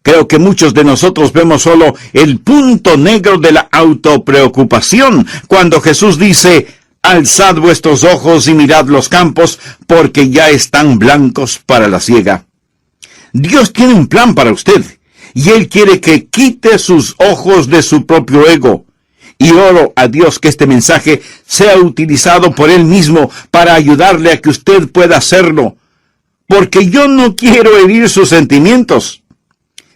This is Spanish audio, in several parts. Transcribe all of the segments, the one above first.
Creo que muchos de nosotros vemos solo el punto negro de la autopreocupación, cuando Jesús dice: alzad vuestros ojos y mirad los campos, porque ya están blancos para la siega. Dios tiene un plan para usted, y Él quiere que quite sus ojos de su propio ego. Y oro a Dios que este mensaje sea utilizado por Él mismo para ayudarle a que usted pueda hacerlo, porque yo no quiero herir sus sentimientos,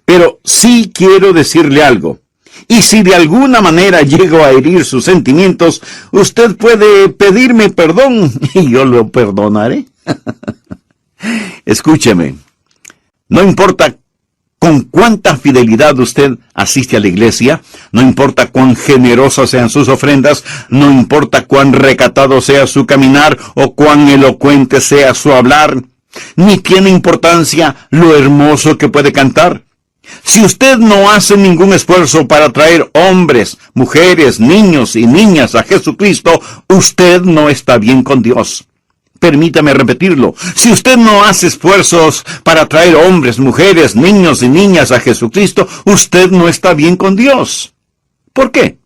pero sí quiero decirle algo. Y si de alguna manera llego a herir sus sentimientos, usted puede pedirme perdón y yo lo perdonaré. Escúcheme, no importa con cuánta fidelidad usted asiste a la iglesia, no importa cuán generosas sean sus ofrendas, no importa cuán recatado sea su caminar o cuán elocuente sea su hablar, ni tiene importancia lo hermoso que puede cantar. Si usted no hace ningún esfuerzo para traer hombres, mujeres, niños y niñas a Jesucristo, usted no está bien con Dios. Permítame repetirlo. Si usted no hace esfuerzos para traer hombres, mujeres, niños y niñas a Jesucristo, usted no está bien con Dios. ¿Por qué?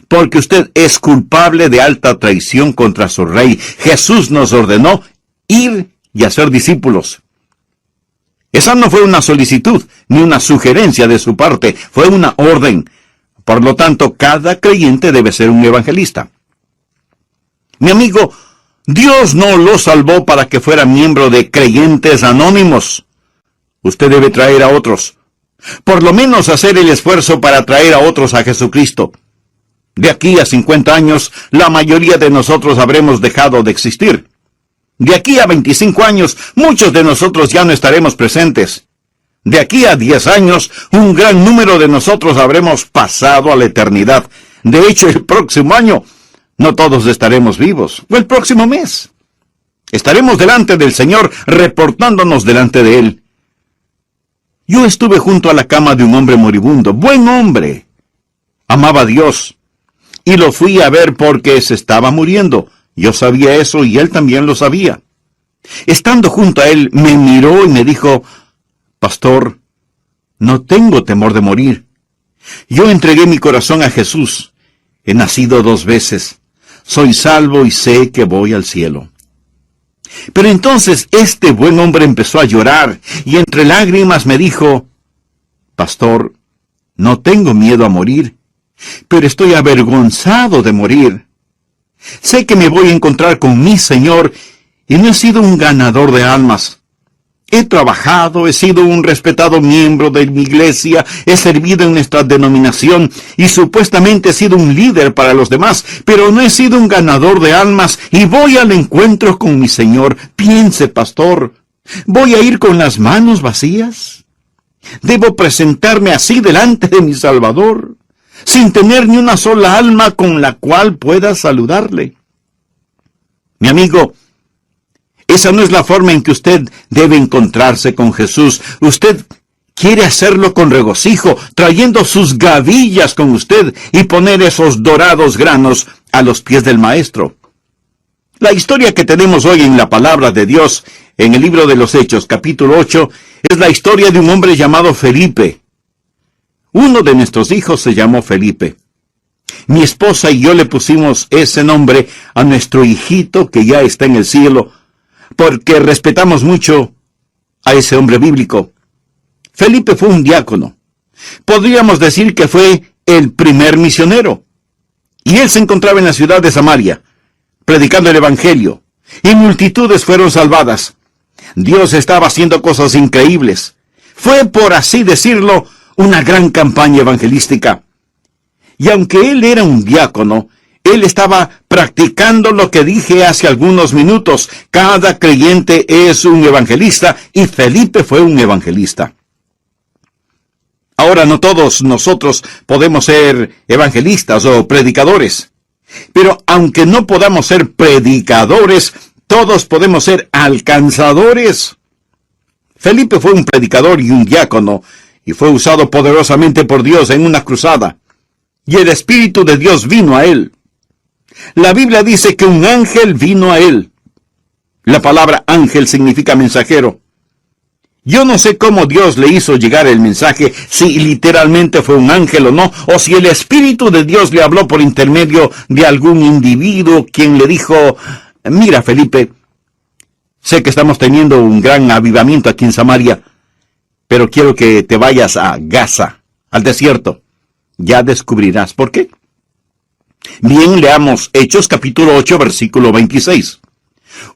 Porque usted es culpable de alta traición contra su Rey. Jesús nos ordenó ir y hacer discípulos. Esa no fue una solicitud, ni una sugerencia de su parte, fue una orden. Por lo tanto, cada creyente debe ser un evangelista. Mi amigo, Dios no lo salvó para que fuera miembro de creyentes anónimos. Usted debe traer a otros. Por lo menos hacer el esfuerzo para traer a otros a Jesucristo. De aquí a 50 años, la mayoría de nosotros habremos dejado de existir. De aquí a 25 años, muchos de nosotros ya no estaremos presentes. De aquí a 10 años, un gran número de nosotros habremos pasado a la eternidad. De hecho, el próximo año, no todos estaremos vivos. O el próximo mes. Estaremos delante del Señor, reportándonos delante de Él. Yo estuve junto a la cama de un hombre moribundo. Buen hombre. Amaba a Dios. Y lo fui a ver porque se estaba muriendo. Yo sabía eso y él también lo sabía. Estando junto a él, me miró y me dijo: pastor, no tengo temor de morir. Yo entregué mi corazón a Jesús. He nacido 2 veces. Soy salvo y sé que voy al cielo. Pero entonces este buen hombre empezó a llorar y entre lágrimas me dijo: pastor, no tengo miedo a morir, pero estoy avergonzado de morir. Sé que me voy a encontrar con mi Señor y no he sido un ganador de almas. He trabajado, he sido un respetado miembro de mi iglesia, he servido en nuestra denominación y supuestamente he sido un líder para los demás, pero no he sido un ganador de almas y voy al encuentro con mi Señor. Piense, pastor, ¿voy a ir con las manos vacías? ¿Debo presentarme así delante de mi Salvador, sin tener ni una sola alma con la cual pueda saludarle? Mi amigo, esa no es la forma en que usted debe encontrarse con Jesús. Usted quiere hacerlo con regocijo, trayendo sus gavillas con usted y poner esos dorados granos a los pies del Maestro. La historia que tenemos hoy en la palabra de Dios, en el libro de los Hechos, capítulo 8, es la historia de un hombre llamado Felipe. Uno de nuestros hijos se llamó Felipe. Mi esposa y yo le pusimos ese nombre a nuestro hijito que ya está en el cielo, porque respetamos mucho a ese hombre bíblico. Felipe fue un diácono. Podríamos decir que fue el primer misionero. Y él se encontraba en la ciudad de Samaria, predicando el Evangelio, y multitudes fueron salvadas. Dios estaba haciendo cosas increíbles. Fue, por así decirlo, una gran campaña evangelística. Y aunque él era un diácono, él estaba practicando lo que dije hace algunos minutos. Cada creyente es un evangelista, y Felipe fue un evangelista. Ahora, no todos nosotros podemos ser evangelistas o predicadores. Pero aunque no podamos ser predicadores, todos podemos ser alcanzadores. Felipe fue un predicador y un diácono, y fue usado poderosamente por Dios en una cruzada. Y el Espíritu de Dios vino a él. La Biblia dice que un ángel vino a él. La palabra ángel significa mensajero. Yo no sé cómo Dios le hizo llegar el mensaje, si literalmente fue un ángel o no, o si el Espíritu de Dios le habló por intermedio de algún individuo quien le dijo: mira, Felipe, sé que estamos teniendo un gran avivamiento aquí en Samaria, pero quiero que te vayas a Gaza, al desierto. Ya descubrirás por qué. Bien, leamos Hechos capítulo 8, versículo 26.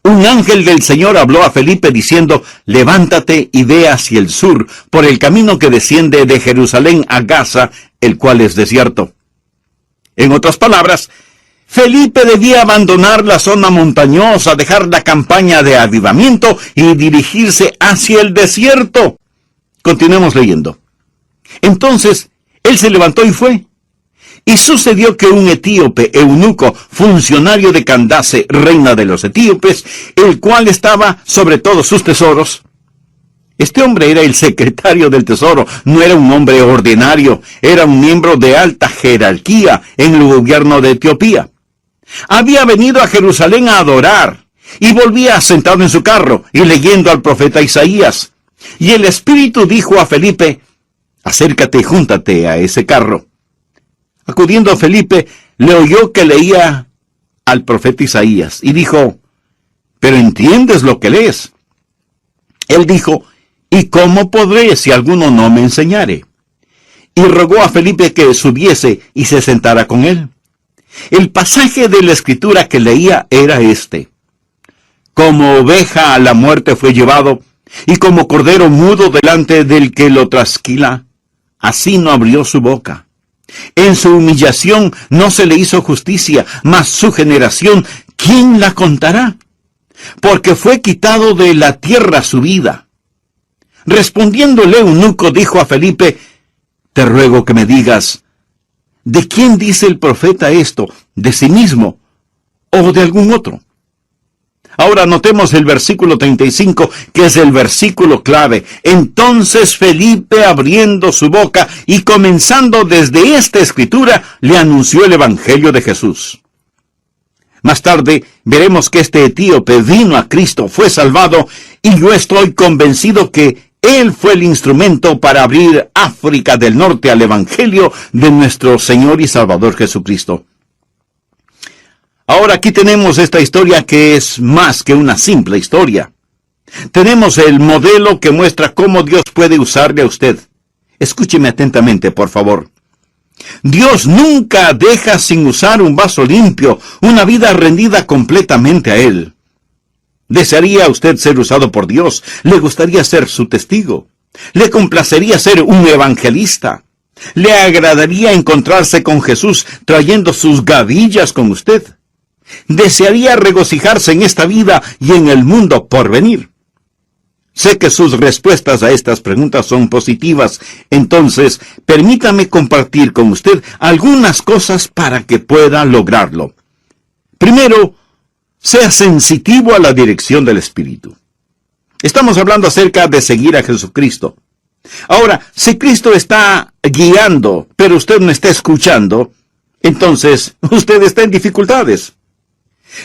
Un ángel del Señor habló a Felipe diciendo: levántate y ve hacia el sur, por el camino que desciende de Jerusalén a Gaza, el cual es desierto. En otras palabras, Felipe debía abandonar la zona montañosa, dejar la campaña de avivamiento y dirigirse hacia el desierto. Continuemos leyendo. Entonces, él se levantó y fue. Y sucedió que un etíope, eunuco, funcionario de Candace, reina de los etíopes, el cual estaba sobre todos sus tesoros. Este hombre era el secretario del tesoro, no era un hombre ordinario, era un miembro de alta jerarquía en el gobierno de Etiopía. Había venido a Jerusalén a adorar, y volvía sentado en su carro y leyendo al profeta Isaías. Y el Espíritu dijo a Felipe: acércate y júntate a ese carro. Acudiendo a Felipe, le oyó que leía al profeta Isaías, y dijo: ¿pero entiendes lo que lees? Él dijo: ¿y cómo podré si alguno no me enseñare? Y rogó a Felipe que subiese y se sentara con él. El pasaje de la Escritura que leía era este: como oveja a la muerte fue llevado, y como cordero mudo delante del que lo trasquila, así no abrió su boca. En su humillación no se le hizo justicia, mas su generación, ¿quién la contará? Porque fue quitado de la tierra su vida. Respondiéndole eunuco, dijo a Felipe: te ruego que me digas, ¿de quién dice el profeta esto? ¿De sí mismo o de algún otro? Ahora notemos el versículo 35, que es el versículo clave. Entonces Felipe, abriendo su boca y comenzando desde esta escritura, le anunció el evangelio de Jesús. Más tarde veremos que este etíope vino a Cristo, fue salvado, y yo estoy convencido que él fue el instrumento para abrir África del Norte al evangelio de nuestro Señor y Salvador Jesucristo. Ahora aquí tenemos esta historia que es más que una simple historia. Tenemos el modelo que muestra cómo Dios puede usarle a usted. Escúcheme atentamente, por favor. Dios nunca deja sin usar un vaso limpio, una vida rendida completamente a Él. ¿Desearía usted ser usado por Dios? ¿Le gustaría ser su testigo? ¿Le complacería ser un evangelista? ¿Le agradaría encontrarse con Jesús trayendo sus gavillas con usted? ¿Desearía regocijarse en esta vida y en el mundo por venir? Sé que sus respuestas a estas preguntas son positivas, entonces permítame compartir con usted algunas cosas para que pueda lograrlo. Primero, sea sensitivo a la dirección del Espíritu. Estamos hablando acerca de seguir a Jesucristo. Ahora, si Cristo está guiando, pero usted no está escuchando, entonces usted está en dificultades.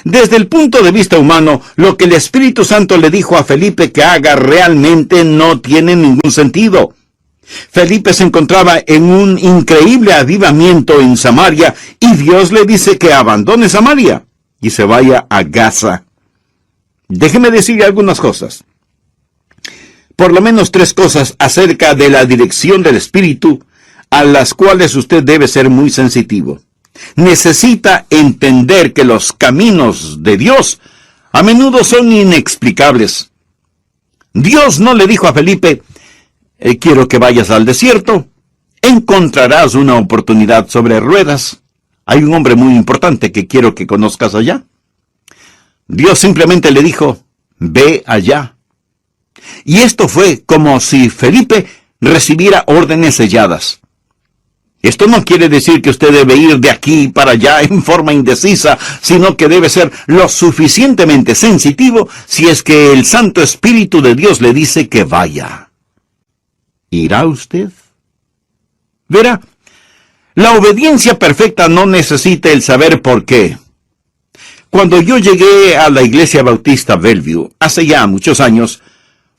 Desde el punto de vista humano, lo que el Espíritu Santo le dijo a Felipe que haga realmente no tiene ningún sentido. Felipe se encontraba en un increíble avivamiento en Samaria, y Dios le dice que abandone Samaria y se vaya a Gaza. Déjeme decirle algunas cosas. Por lo menos 3 cosas acerca de la dirección del Espíritu, a las cuales usted debe ser muy sensitivo. Necesita entender que los caminos de Dios a menudo son inexplicables. Dios no le dijo a Felipe: quiero que vayas al desierto, encontrarás una oportunidad sobre ruedas. Hay un hombre muy importante que quiero que conozcas allá. Dios simplemente le dijo: ve allá. Y esto fue como si Felipe recibiera órdenes selladas. Esto no quiere decir que usted debe ir de aquí para allá en forma indecisa, sino que debe ser lo suficientemente sensitivo si es que el Santo Espíritu de Dios le dice que vaya. ¿Irá usted? Verá, la obediencia perfecta no necesita el saber por qué. Cuando yo llegué a la Iglesia Bautista Bellevue, hace ya muchos años,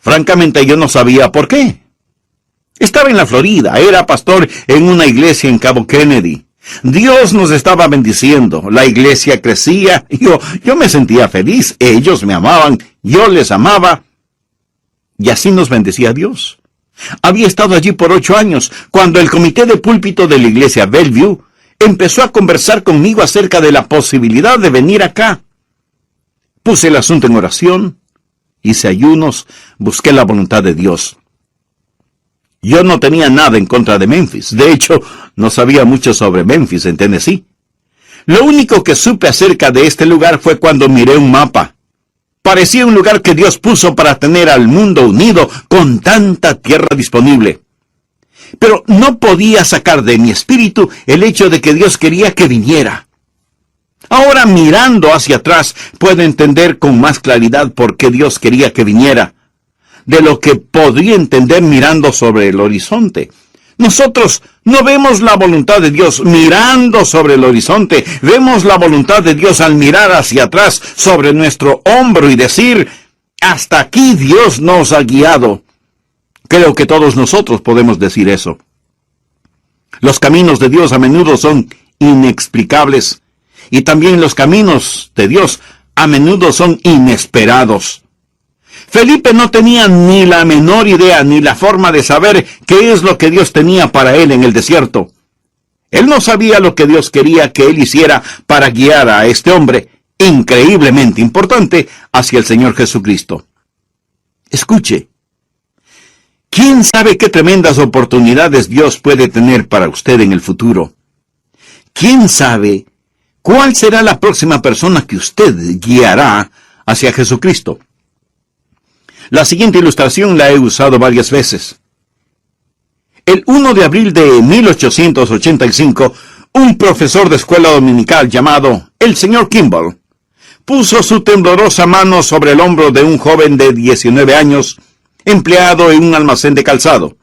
Francamente, yo no sabía por qué. Estaba en la Florida, era pastor en una iglesia en Cabo Kennedy. Dios nos estaba bendiciendo, la iglesia crecía, yo me sentía feliz, ellos me amaban, yo les amaba, y así nos bendecía Dios. Había estado allí por 8 años, cuando el comité de púlpito de la iglesia Bellevue empezó a conversar conmigo acerca de la posibilidad de venir acá. Puse el asunto en oración, hice ayunos, busqué la voluntad de Dios. Yo no tenía nada en contra de Memphis. De hecho, no sabía mucho sobre Memphis en Tennessee. Lo único que supe acerca de este lugar fue cuando miré un mapa. Parecía un lugar que Dios puso para tener al mundo unido con tanta tierra disponible. Pero no podía sacar de mi espíritu el hecho de que Dios quería que viniera. Ahora, mirando hacia atrás, puedo entender con más claridad por qué Dios quería que viniera, de lo que podría entender mirando sobre el horizonte. Nosotros no vemos la voluntad de Dios mirando sobre el horizonte, vemos la voluntad de Dios al mirar hacia atrás sobre nuestro hombro y decir, hasta aquí Dios nos ha guiado. Creo que todos nosotros podemos decir eso. Los caminos de Dios a menudo son inexplicables, y también los caminos de Dios a menudo son inesperados. Felipe no tenía ni la menor idea ni la forma de saber qué es lo que Dios tenía para él en el desierto. Él no sabía lo que Dios quería que él hiciera para guiar a este hombre, increíblemente importante, hacia el Señor Jesucristo. Escuche. ¿Quién sabe qué tremendas oportunidades Dios puede tener para usted en el futuro? ¿Quién sabe cuál será la próxima persona que usted guiará hacia Jesucristo? La siguiente ilustración la he usado varias veces. El 1 de abril de 1885, un profesor de escuela dominical llamado el señor Kimball puso su temblorosa mano sobre el hombro de un joven de 19 años, empleado en un almacén de calzado.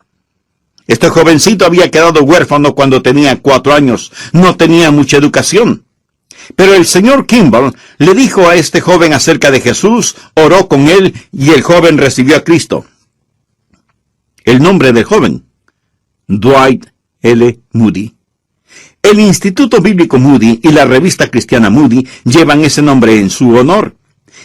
Este jovencito había quedado huérfano cuando tenía 4 años, no tenía mucha educación. Pero el señor Kimball le dijo a este joven acerca de Jesús, oró con él y el joven recibió a Cristo. El nombre del joven, Dwight L. Moody. El Instituto Bíblico Moody y la revista cristiana Moody llevan ese nombre en su honor.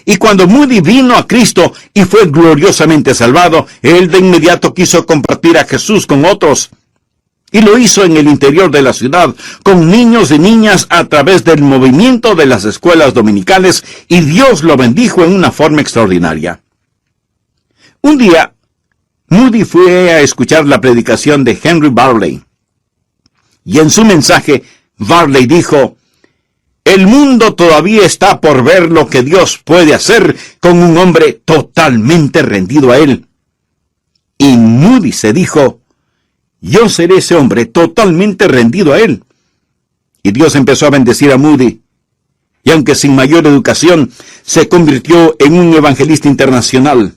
Y cuando Moody vino a Cristo y fue gloriosamente salvado, él de inmediato quiso compartir a Jesús con otros. Y lo hizo en el interior de la ciudad, con niños y niñas a través del movimiento de las escuelas dominicales, y Dios lo bendijo en una forma extraordinaria. Un día, Moody fue a escuchar la predicación de Henry Barley. Y en su mensaje, Barley dijo, el mundo todavía está por ver lo que Dios puede hacer con un hombre totalmente rendido a Él. Y Moody se dijo, yo seré ese hombre totalmente rendido a Él. Y Dios empezó a bendecir a Moody. Y aunque sin mayor educación, se convirtió en un evangelista internacional.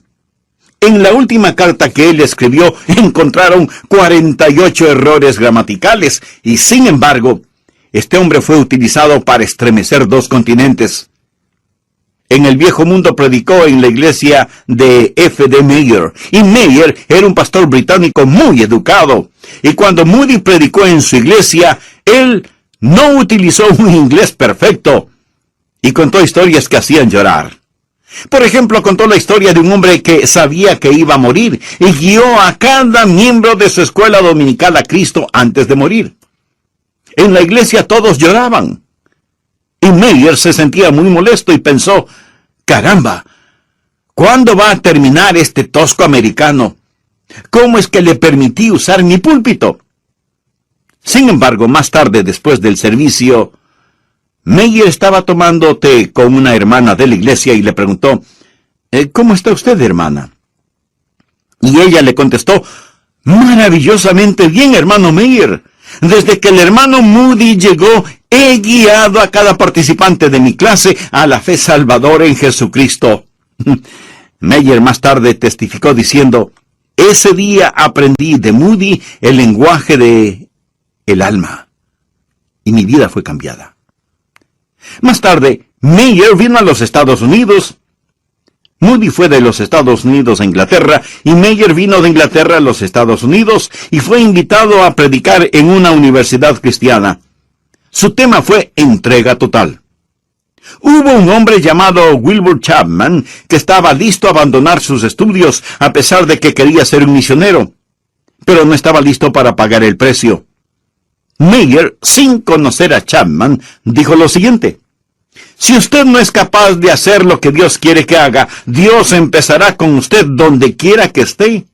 En la última carta que él escribió, encontraron 48 errores gramaticales. Y sin embargo, este hombre fue utilizado para estremecer 2 continentes. En el viejo mundo predicó en la iglesia de F.D. Mayer. Y Mayer era un pastor británico muy educado. Y cuando Moody predicó en su iglesia, él no utilizó un inglés perfecto. Y contó historias que hacían llorar. Por ejemplo, contó la historia de un hombre que sabía que iba a morir y guió a cada miembro de su escuela dominical a Cristo antes de morir. En la iglesia todos lloraban. Y Mayer se sentía muy molesto y pensó, caramba, ¿cuándo va a terminar este tosco americano? ¿Cómo es que le permití usar mi púlpito? Sin embargo, más tarde, después del servicio, Mayer estaba tomando té con una hermana de la iglesia y le preguntó, ¿cómo está usted, hermana? Y ella le contestó, maravillosamente bien, hermano Mayer. Desde que el hermano Moody llegó, he guiado a cada participante de mi clase a la fe salvadora en Jesucristo. Mayer más tarde testificó diciendo, ese día aprendí de Moody el lenguaje de el alma, y mi vida fue cambiada. Más tarde, Mayer vino a los Estados Unidos. Moody fue de los Estados Unidos a Inglaterra y Meyer vino de Inglaterra a los Estados Unidos y fue invitado a predicar en una universidad cristiana. Su tema fue entrega total. Hubo un hombre llamado Wilbur Chapman que estaba listo a abandonar sus estudios a pesar de que quería ser un misionero, pero no estaba listo para pagar el precio. Meyer, sin conocer a Chapman, dijo lo siguiente: si usted no es capaz de hacer lo que Dios quiere que haga, Dios empezará con usted donde quiera que esté.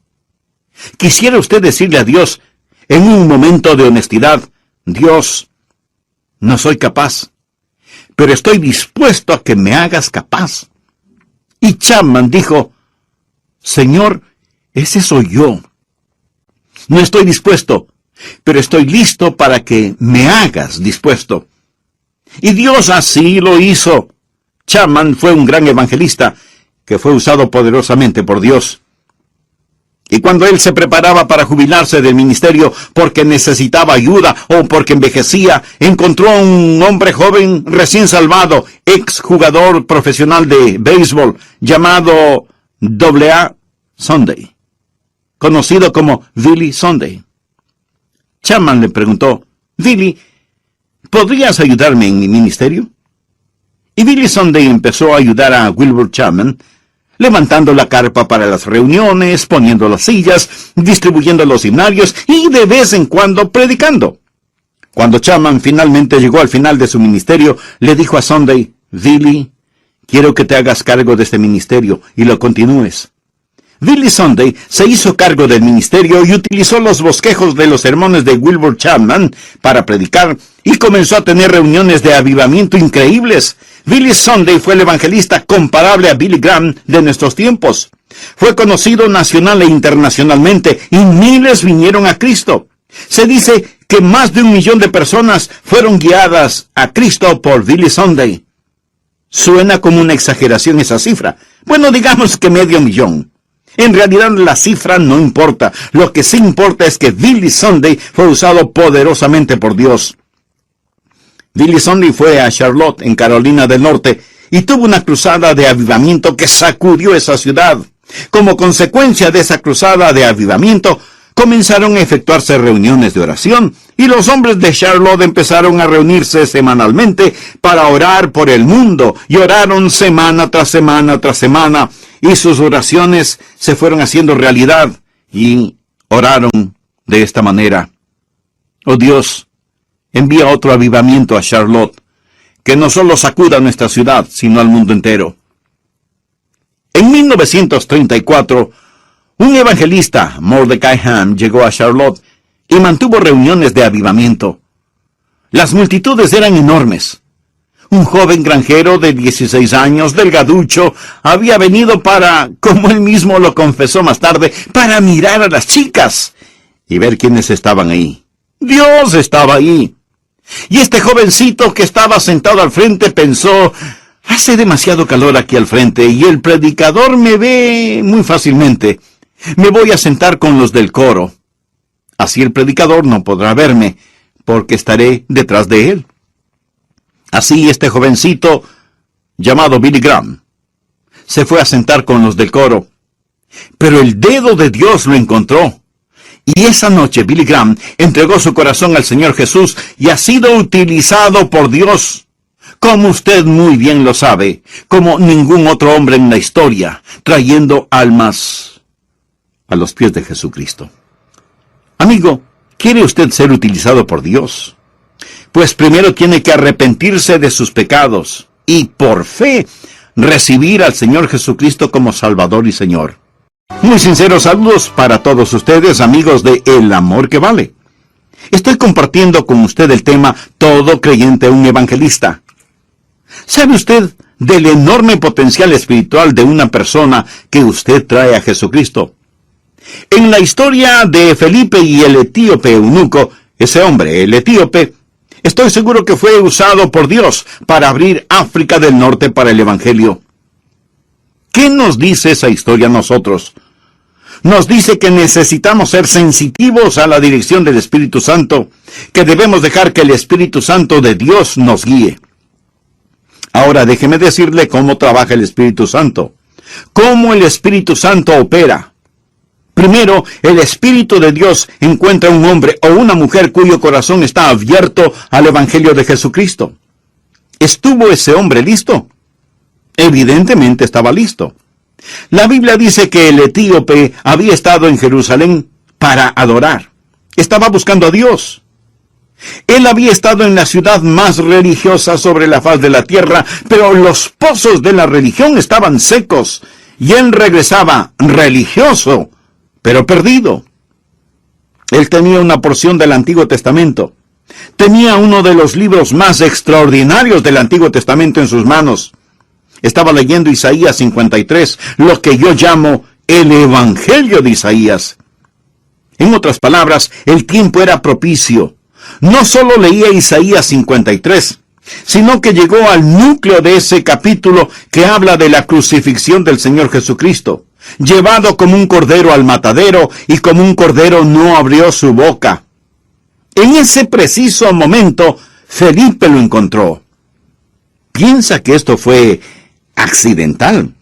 Quisiera usted decirle a Dios, en un momento de honestidad: Dios, no soy capaz, pero estoy dispuesto a que me hagas capaz. Y Chapman dijo: Señor, ese soy yo. No estoy dispuesto, pero estoy listo para que me hagas dispuesto. Y Dios así lo hizo. Chapman fue un gran evangelista que fue usado poderosamente por Dios. Y cuando él se preparaba para jubilarse del ministerio porque necesitaba ayuda o porque envejecía, encontró a un hombre joven recién salvado, ex jugador profesional de béisbol, llamado A. Sunday, conocido como Billy Sunday. Chapman le preguntó: Billy, ¿podrías ayudarme en mi ministerio? Y Billy Sunday empezó a ayudar a Wilbur Chapman, levantando la carpa para las reuniones, poniendo las sillas, distribuyendo los himnarios y de vez en cuando predicando. Cuando Chapman finalmente llegó al final de su ministerio, le dijo a Sunday: Billy, quiero que te hagas cargo de este ministerio y lo continúes. Billy Sunday se hizo cargo del ministerio y utilizó los bosquejos de los sermones de Wilbur Chapman para predicar y comenzó a tener reuniones de avivamiento increíbles. Billy Sunday fue el evangelista comparable a Billy Graham de nuestros tiempos. Fue conocido nacional e internacionalmente y miles vinieron a Cristo. Se dice que más de 1 millón de personas fueron guiadas a Cristo por Billy Sunday. Suena como una exageración esa cifra. Bueno, digamos que 500,000. En realidad la cifra no importa. Lo que sí importa es que Billy Sunday fue usado poderosamente por Dios. Billy Sunday fue a Charlotte, en Carolina del Norte, y tuvo una cruzada de avivamiento que sacudió esa ciudad. Como consecuencia de esa cruzada de avivamiento, comenzaron a efectuarse reuniones de oración, y los hombres de Charlotte empezaron a reunirse semanalmente para orar por el mundo, y oraron semana tras semana tras semana, y sus oraciones se fueron haciendo realidad, y oraron de esta manera: oh Dios, envía otro avivamiento a Charlotte, que no solo sacuda nuestra ciudad, sino al mundo entero. En 1934, un evangelista, Mordecai Ham, llegó a Charlotte y mantuvo reuniones de avivamiento. Las multitudes eran enormes. Un joven granjero de 16 años, delgaducho, había venido para, como él mismo lo confesó más tarde, para mirar a las chicas y ver quiénes estaban ahí. Dios estaba ahí. Y este jovencito que estaba sentado al frente pensó: hace demasiado calor aquí al frente y el predicador me ve muy fácilmente. Me voy a sentar con los del coro. Así el predicador no podrá verme, porque estaré detrás de él. Así este jovencito, llamado Billy Graham, se fue a sentar con los del coro. Pero el dedo de Dios lo encontró. Y esa noche Billy Graham entregó su corazón al Señor Jesús y ha sido utilizado por Dios, como usted muy bien lo sabe, como ningún otro hombre en la historia, trayendo almas a los pies de Jesucristo. Amigo, ¿quiere usted ser utilizado por Dios? Pues primero tiene que arrepentirse de sus pecados y por fe recibir al Señor Jesucristo como Salvador y Señor. Muy sinceros saludos para todos ustedes, amigos de El Amor que Vale. Estoy compartiendo con usted el tema Todo creyente un evangelista. ¿Sabe usted del enorme potencial espiritual de una persona que usted trae a Jesucristo? En la historia de Felipe y el etíope eunuco, ese hombre, el etíope, estoy seguro que fue usado por Dios para abrir África del Norte para el Evangelio. ¿Qué nos dice esa historia a nosotros? Nos dice que necesitamos ser sensitivos a la dirección del Espíritu Santo, que debemos dejar que el Espíritu Santo de Dios nos guíe. Ahora déjeme decirle cómo trabaja el Espíritu Santo. ¿Cómo el Espíritu Santo opera? Primero, el Espíritu de Dios encuentra un hombre o una mujer cuyo corazón está abierto al Evangelio de Jesucristo. ¿Estuvo ese hombre listo? Evidentemente estaba listo. La Biblia dice que el etíope había estado en Jerusalén para adorar. Estaba buscando a Dios. Él había estado en la ciudad más religiosa sobre la faz de la tierra, pero los pozos de la religión estaban secos, y él regresaba religioso, pero perdido. Él tenía una porción del Antiguo Testamento. Tenía uno de los libros más extraordinarios del Antiguo Testamento en sus manos. Estaba leyendo Isaías 53, lo que yo llamo el Evangelio de Isaías. En otras palabras, el tiempo era propicio. No solo leía Isaías 53, sino que llegó al núcleo de ese capítulo que habla de la crucifixión del Señor Jesucristo, llevado como un cordero al matadero, y como un cordero no abrió su boca. En ese preciso momento, Felipe lo encontró. Piensa que esto fue accidental.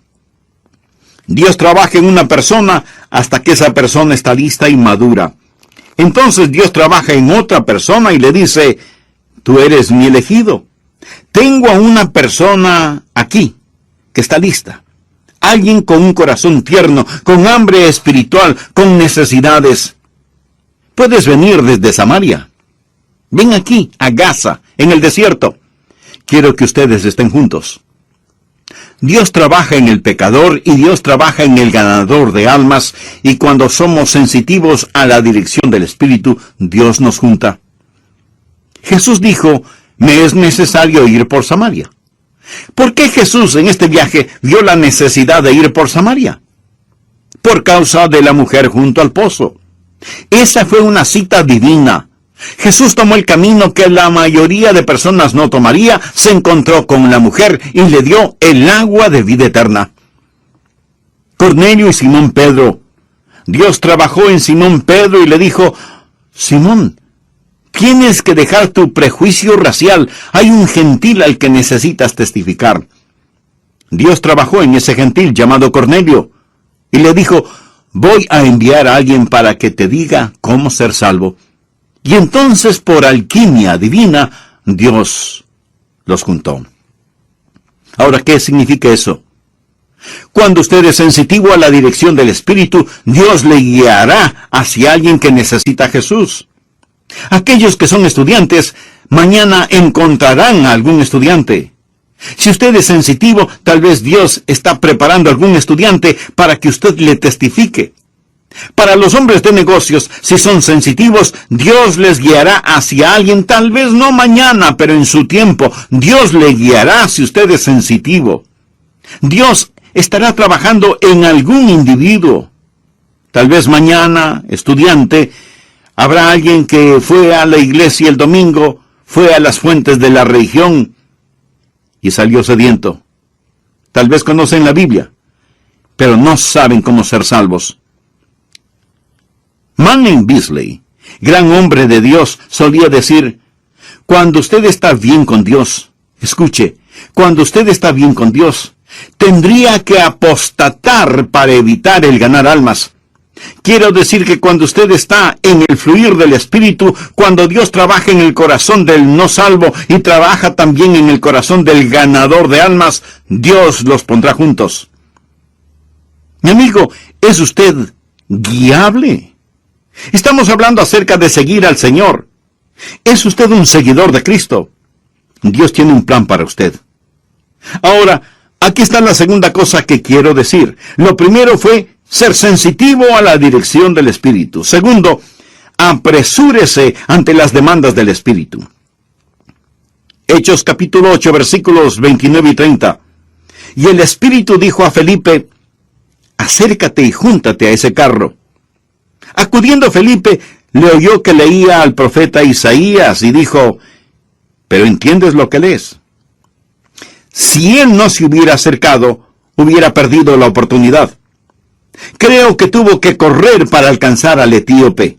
Dios trabaja en una persona hasta que esa persona está lista y madura. Entonces Dios trabaja en otra persona y le dice: tú eres mi elegido. Tengo a una persona aquí que está lista. Alguien con un corazón tierno, con hambre espiritual, con necesidades. Puedes venir desde Samaria. Ven aquí, a Gaza, en el desierto. Quiero que ustedes estén juntos. Dios trabaja en el pecador y Dios trabaja en el ganador de almas, y cuando somos sensitivos a la dirección del Espíritu, Dios nos junta. Jesús dijo: me es necesario ir por Samaria. ¿Por qué Jesús en este viaje vio la necesidad de ir por Samaria? Por causa de la mujer junto al pozo. Esa fue una cita divina. Jesús tomó el camino que la mayoría de personas no tomaría, se encontró con la mujer y le dio el agua de vida eterna. Cornelio y Simón Pedro. Dios trabajó en Simón Pedro y le dijo: Simón, tienes que dejar tu prejuicio racial. Hay un gentil al que necesitas testificar. Dios trabajó en ese gentil llamado Cornelio y le dijo: voy a enviar a alguien para que te diga cómo ser salvo. Y entonces, por alquimia divina, Dios los juntó. Ahora, ¿qué significa eso? Cuando usted es sensitivo a la dirección del Espíritu, Dios le guiará hacia alguien que necesita a Jesús. Aquellos que son estudiantes, mañana encontrarán a algún estudiante. Si usted es sensitivo, tal vez Dios está preparando a algún estudiante para que usted le testifique. Para los hombres de negocios, si son sensitivos, Dios les guiará hacia alguien, tal vez no mañana, pero en su tiempo. Dios le guiará si usted es sensitivo. Dios estará trabajando en algún individuo. Tal vez mañana, estudiante, habrá alguien que fue a la iglesia el domingo, fue a las fuentes de la religión y salió sediento. Tal vez conocen la Biblia, pero no saben cómo ser salvos. Manning Beasley, gran hombre de Dios, solía decir: cuando usted está bien con Dios, escuche, cuando usted está bien con Dios, tendría que apostatar para evitar el ganar almas. Quiero decir que cuando usted está en el fluir del Espíritu, cuando Dios trabaja en el corazón del no salvo y trabaja también en el corazón del ganador de almas, Dios los pondrá juntos. Mi amigo, ¿es usted guiable? Estamos hablando acerca de seguir al Señor. ¿Es usted un seguidor de Cristo? Dios tiene un plan para usted. Ahora, aquí está la segunda cosa que quiero decir. Lo primero fue ser sensitivo a la dirección del Espíritu. Segundo, apresúrese ante las demandas del Espíritu. Hechos capítulo 8, versículos 29 y 30. Y el Espíritu dijo a Felipe: acércate y júntate a ese carro. Acudiendo Felipe, le oyó que leía al profeta Isaías y dijo: ¿pero entiendes lo que lees? Si él no se hubiera acercado, hubiera perdido la oportunidad. Creo que tuvo que correr para alcanzar al etíope.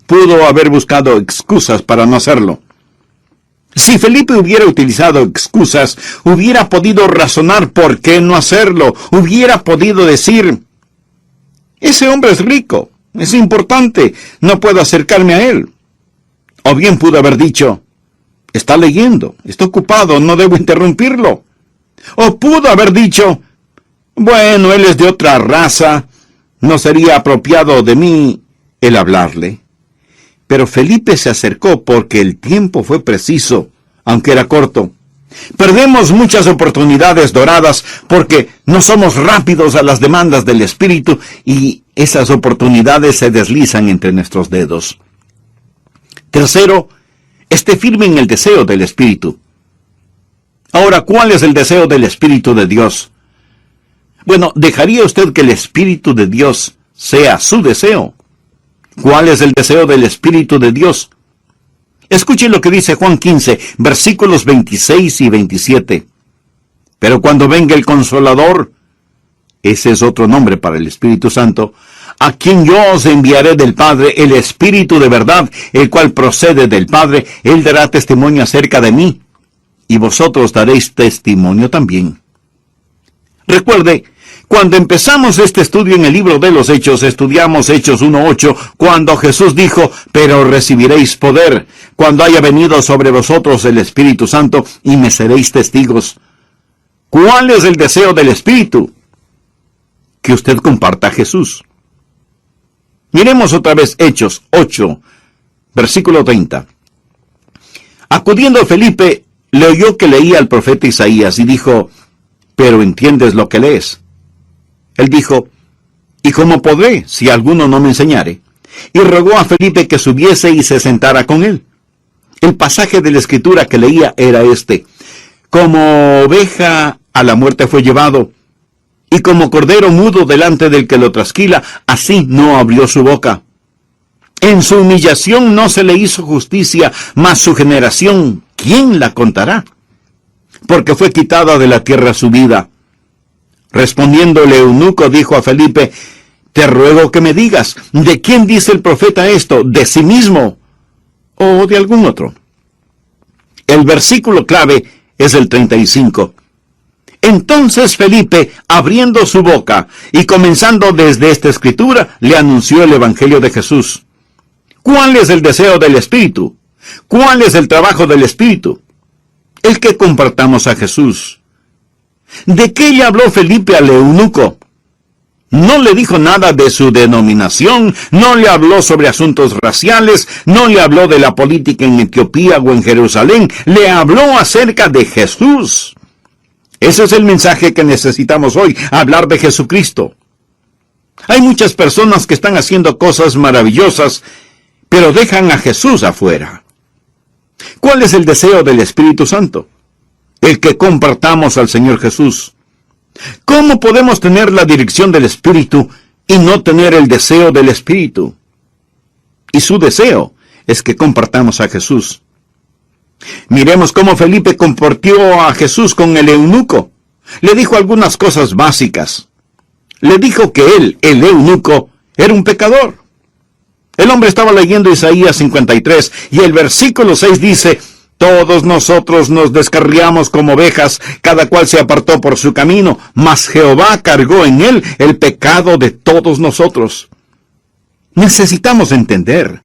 Pudo haber buscado excusas para no hacerlo. Si Felipe hubiera utilizado excusas, hubiera podido razonar por qué no hacerlo. Hubiera podido decir, ese hombre es rico, es importante, no puedo acercarme a él. O bien pudo haber dicho, está leyendo, está ocupado, no debo interrumpirlo. O pudo haber dicho, bueno, él es de otra raza, no sería apropiado de mí el hablarle. Pero Felipe se acercó porque el tiempo fue preciso, aunque era corto. Perdemos muchas oportunidades doradas porque no somos rápidos a las demandas del Espíritu y esas oportunidades se deslizan entre nuestros dedos. Tercero, esté firme en el deseo del Espíritu. Ahora, ¿cuál es el deseo del Espíritu de Dios? Bueno, ¿dejaría usted que el Espíritu de Dios sea su deseo? ¿Cuál es el deseo del Espíritu de Dios? Escuche lo que dice Juan 15, versículos 26 y 27. Pero cuando venga el Consolador, ese es otro nombre para el Espíritu Santo, a quien yo os enviaré del Padre, el Espíritu de verdad, el cual procede del Padre, él dará testimonio acerca de mí, y vosotros daréis testimonio también. Recuerde, cuando empezamos este estudio en el libro de los Hechos, estudiamos Hechos 1:8, cuando Jesús dijo, pero recibiréis poder, cuando haya venido sobre vosotros el Espíritu Santo, y me seréis testigos. ¿Cuál es el deseo del Espíritu? Que usted comparta a Jesús. Miremos otra vez Hechos 8, versículo 30. Acudiendo Felipe, le oyó que leía al profeta Isaías, y dijo, ¿pero entiendes lo que lees? Él dijo, ¿y cómo podré, si alguno no me enseñare? Y rogó a Felipe que subiese y se sentara con él. El pasaje de la Escritura que leía era este: como oveja a la muerte fue llevado, y como cordero mudo delante del que lo trasquila, así no abrió su boca. En su humillación no se le hizo justicia, mas su generación, ¿quién la contará? Porque fue quitada de la tierra su vida. Respondiendo el eunuco dijo a Felipe, te ruego que me digas, ¿de quién dice el profeta esto? ¿De sí mismo o de algún otro? El versículo clave es el 35. Entonces Felipe, abriendo su boca y comenzando desde esta escritura, le anunció el Evangelio de Jesús. ¿Cuál es el deseo del Espíritu? ¿Cuál es el trabajo del Espíritu? El que compartamos a Jesús. ¿De qué le habló Felipe al eunuco? No le dijo nada de su denominación, no le habló sobre asuntos raciales, no le habló de la política en Etiopía o en Jerusalén, le habló acerca de Jesús. Ese es el mensaje que necesitamos hoy, hablar de Jesucristo. Hay muchas personas que están haciendo cosas maravillosas, pero dejan a Jesús afuera. ¿Cuál es el deseo del Espíritu Santo? El que compartamos al Señor Jesús. ¿Cómo podemos tener la dirección del Espíritu y no tener el deseo del Espíritu? Y su deseo es que compartamos a Jesús. Miremos cómo Felipe compartió a Jesús con el eunuco. Le dijo algunas cosas básicas. Le dijo que él, el eunuco, era un pecador. El hombre estaba leyendo Isaías 53 y el versículo 6 dice, todos nosotros nos descarriamos como ovejas, cada cual se apartó por su camino, mas Jehová cargó en él el pecado de todos nosotros. Necesitamos entender,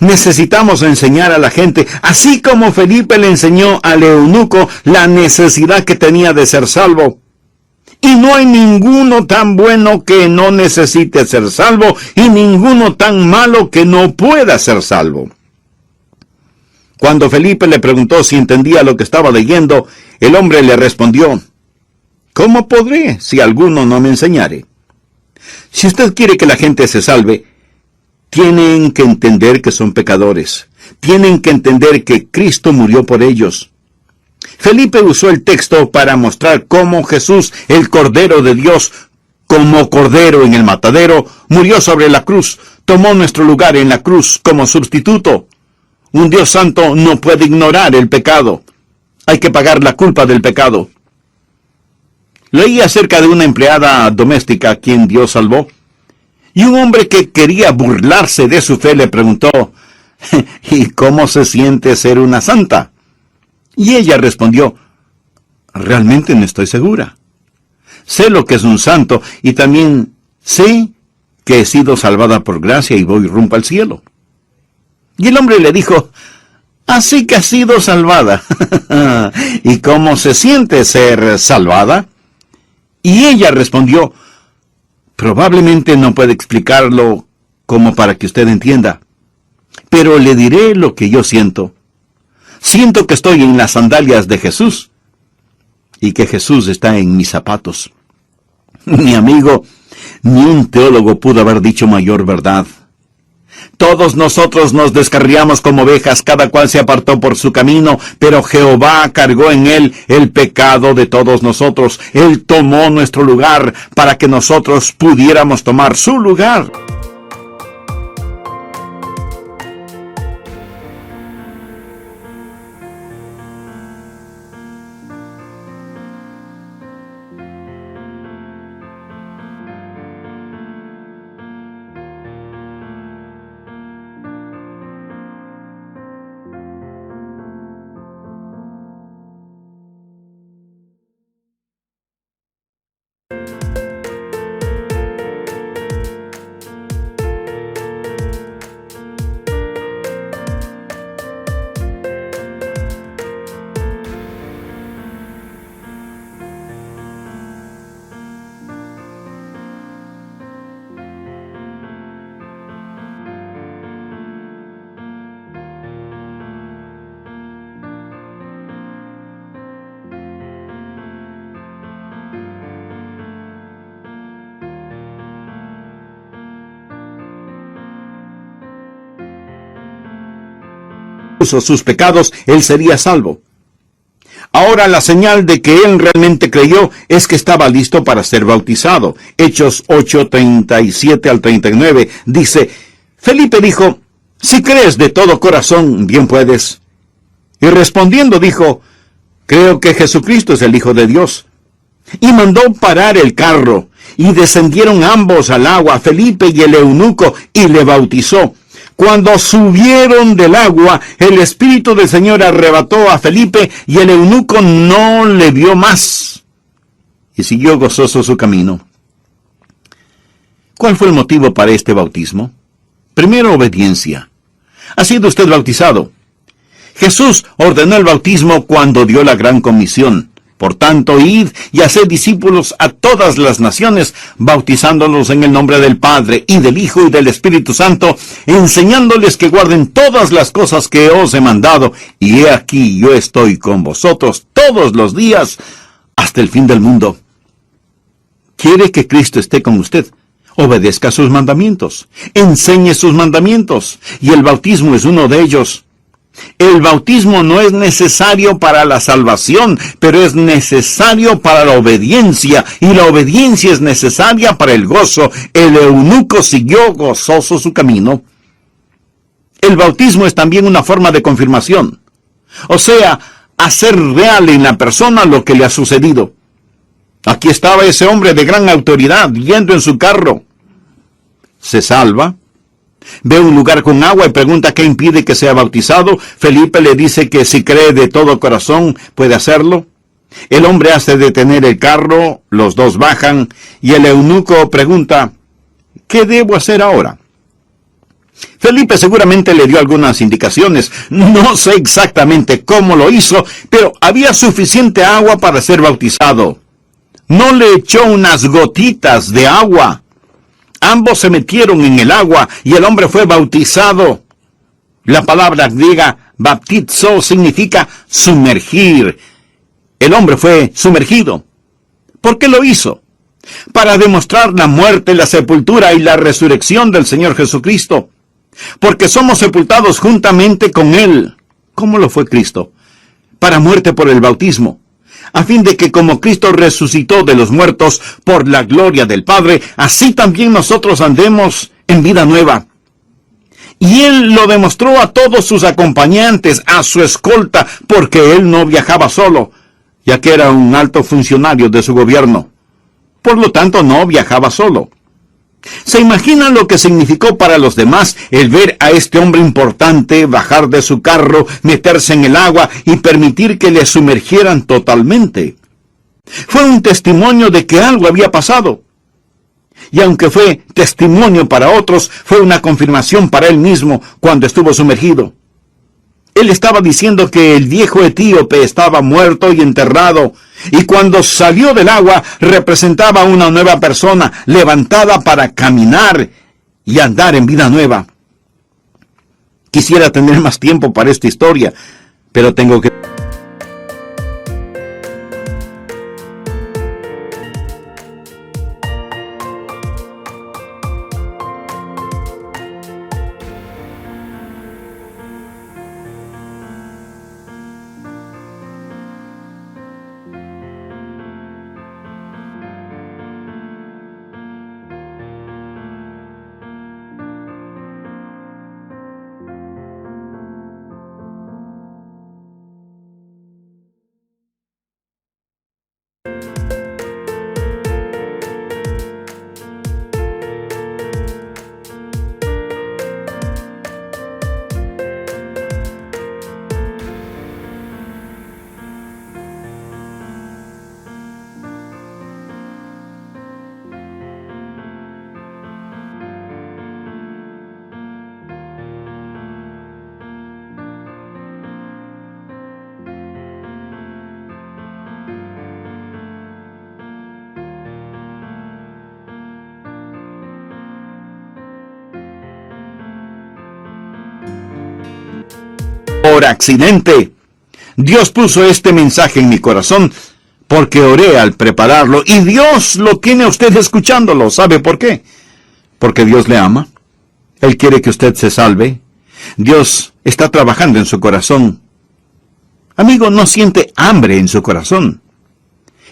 necesitamos enseñar a la gente, así como Felipe le enseñó al eunuco la necesidad que tenía de ser salvo. Y no hay ninguno tan bueno que no necesite ser salvo, y ninguno tan malo que no pueda ser salvo. Cuando Felipe le preguntó si entendía lo que estaba leyendo, el hombre le respondió, ¿cómo podré si alguno no me enseñare? Si usted quiere que la gente se salve, tienen que entender que son pecadores. Tienen que entender que Cristo murió por ellos. Felipe usó el texto para mostrar cómo Jesús, el Cordero de Dios, como Cordero en el matadero, murió sobre la cruz, tomó nuestro lugar en la cruz como sustituto. Un Dios santo no puede ignorar el pecado. Hay que pagar la culpa del pecado. Leí acerca de una empleada doméstica a quien Dios salvó. Y un hombre que quería burlarse de su fe le preguntó, ¿y cómo se siente ser una santa? Y ella respondió, realmente no estoy segura. Sé lo que es un santo y también sé que he sido salvada por gracia y voy rumbo al cielo. Y el hombre le dijo, así que has sido salvada. ¿Y cómo se siente ser salvada? Y ella respondió, probablemente no puede explicarlo como para que usted entienda, pero le diré lo que yo siento. Siento que estoy en las sandalias de Jesús y que Jesús está en mis zapatos. Mi amigo, ni un teólogo pudo haber dicho mayor verdad. Todos nosotros nos descarriamos como ovejas, cada cual se apartó por su camino, pero Jehová cargó en él el pecado de todos nosotros. Él tomó nuestro lugar para que nosotros pudiéramos tomar su lugar. Sus pecados, él sería salvo. Ahora la señal de que él realmente creyó es que estaba listo para ser bautizado. Hechos 8:37 al 39 dice, Felipe dijo, si crees de todo corazón, bien puedes. Y respondiendo dijo, creo que Jesucristo es el Hijo de Dios. Y mandó parar el carro, y descendieron ambos al agua, Felipe y el eunuco, y le bautizó. Cuando subieron del agua, el Espíritu del Señor arrebató a Felipe y el eunuco no le vio más. Y siguió gozoso su camino. ¿Cuál fue el motivo para este bautismo? Primero, obediencia. ¿Ha sido usted bautizado? Jesús ordenó el bautismo cuando dio la gran comisión. Por tanto, id y haced discípulos a todas las naciones, bautizándolos en el nombre del Padre, y del Hijo, y del Espíritu Santo, enseñándoles que guarden todas las cosas que os he mandado. Y he aquí, yo estoy con vosotros todos los días, hasta el fin del mundo. ¿Quiere que Cristo esté con usted? Obedezca sus mandamientos, enseñe sus mandamientos, y el bautismo es uno de ellos. El bautismo no es necesario para la salvación, pero es necesario para la obediencia, y la obediencia es necesaria para el gozo. El eunuco siguió gozoso su camino. El bautismo es también una forma de confirmación, o sea, hacer real en la persona lo que le ha sucedido. Aquí estaba ese hombre de gran autoridad, yendo en su carro. Se salva. Ve un lugar con agua y pregunta qué impide que sea bautizado. Felipe le dice que si cree de todo corazón puede hacerlo. El hombre hace detener el carro, los dos bajan y el eunuco pregunta, ¿qué debo hacer ahora? Felipe seguramente le dio algunas indicaciones. No sé exactamente cómo lo hizo, pero había suficiente agua para ser bautizado. No le echó unas gotitas de agua. Ambos se metieron en el agua y el hombre fue bautizado. La palabra griega baptizo significa sumergir. El hombre fue sumergido. ¿Por qué lo hizo? Para demostrar la muerte, la sepultura y la resurrección del Señor Jesucristo. Porque somos sepultados juntamente con Él. ¿Cómo lo fue Cristo? Para muerte por el bautismo. A fin de que como Cristo resucitó de los muertos por la gloria del Padre, así también nosotros andemos en vida nueva. Y Él lo demostró a todos sus acompañantes, a su escolta, porque Él no viajaba solo, ya que era un alto funcionario de su gobierno. Por lo tanto, no viajaba solo. ¿Se imaginan lo que significó para los demás el ver a este hombre importante bajar de su carro, meterse en el agua y permitir que le sumergieran totalmente? Fue un testimonio de que algo había pasado. Y aunque fue testimonio para otros, fue una confirmación para él mismo cuando estuvo sumergido. Él estaba diciendo que el viejo etíope estaba muerto y enterrado, y cuando salió del agua representaba una nueva persona, levantada para caminar y andar en vida nueva. Quisiera tener más tiempo para esta historia, pero tengo que... Por accidente. Dios puso este mensaje en mi corazón porque oré al prepararlo y Dios lo tiene a usted escuchándolo. ¿Sabe por qué? Porque Dios le ama. Él quiere que usted se salve. Dios está trabajando en su corazón. Amigo, no siente hambre en su corazón.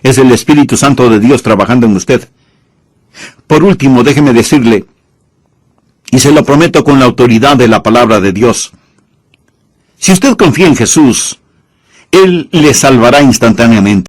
Es el Espíritu Santo de Dios trabajando en usted. Por último, déjeme decirle, y se lo prometo con la autoridad de la palabra de Dios, si usted confía en Jesús, Él le salvará instantáneamente.